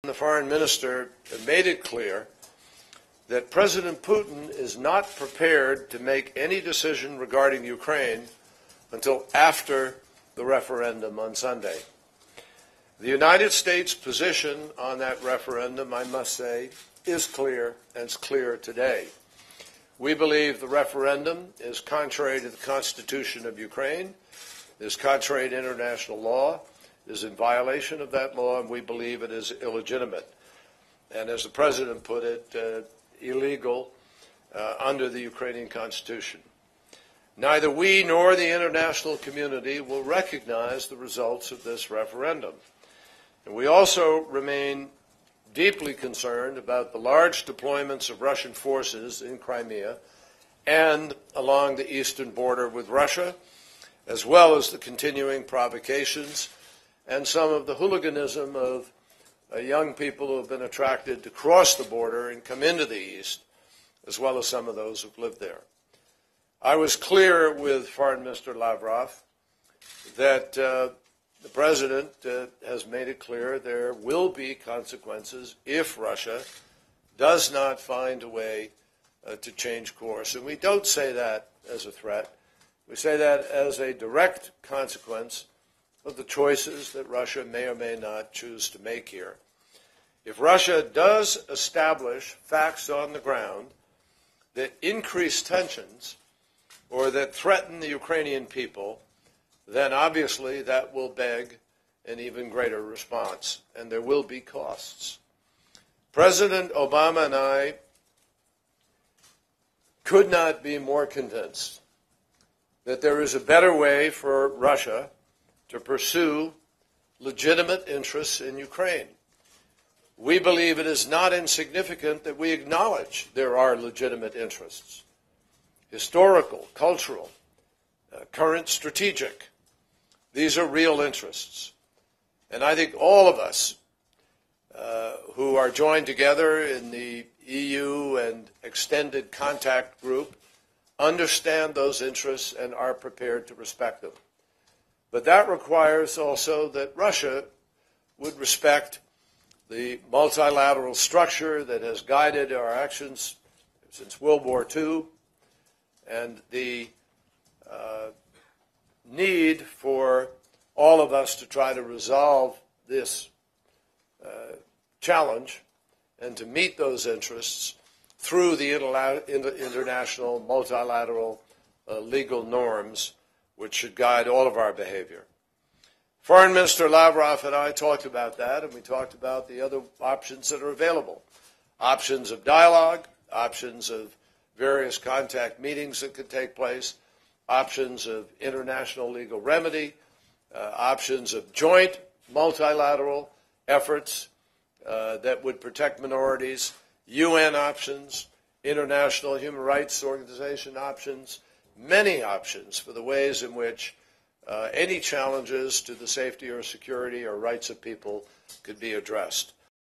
the foreign minister, made it clear that President Putin is not prepared to make any decision regarding Ukraine until after the referendum on Sunday. The United States' position on that referendum, I must say, is clear, and it's clear today. We believe the referendum is contrary to the Constitution of Ukraine, is contrary to international law, is in violation of that law, and we believe it is illegitimate. And as the President put it, illegal under the Ukrainian Constitution. Neither we nor the international community will recognize the results of this referendum. And we also remain deeply concerned about the large deployments of Russian forces in Crimea and along the eastern border with Russia, as well as the continuing provocations and some of the hooliganism of young people who have been attracted to cross the border and come into the East, as well as some of those who've lived there. I was clear with Foreign Minister Lavrov that the President has made it clear there will be consequences if Russia does not find a way to change course. And we don't say that as a threat. We say that as a direct consequence of the choices that Russia may or may not choose to make here. If Russia does establish facts on the ground that increase tensions or that threaten the Ukrainian people, then obviously that will beg an even greater response, and there will be costs. President Obama and I could not be more convinced that there is a better way for Russia to pursue legitimate interests in Ukraine. We believe it is not insignificant that we acknowledge there are legitimate interests, historical, cultural, current strategic. These are real interests. And I think all of us who are joined together in the EU and extended contact group understand those interests and are prepared to respect them. But that requires also that Russia would respect the multilateral structure that has guided our actions since World War II and the need for all of us to try to resolve this challenge and to meet those interests through the international multilateral legal norms which should guide all of our behavior. Foreign Minister Lavrov and I talked about that, and we talked about the other options that are available. Options of dialogue, options of various contact meetings that could take place, options of international legal remedy, options of joint multilateral efforts that would protect minorities, UN options, international human rights organization options, many options for the ways in which any challenges to the safety or security or rights of people could be addressed.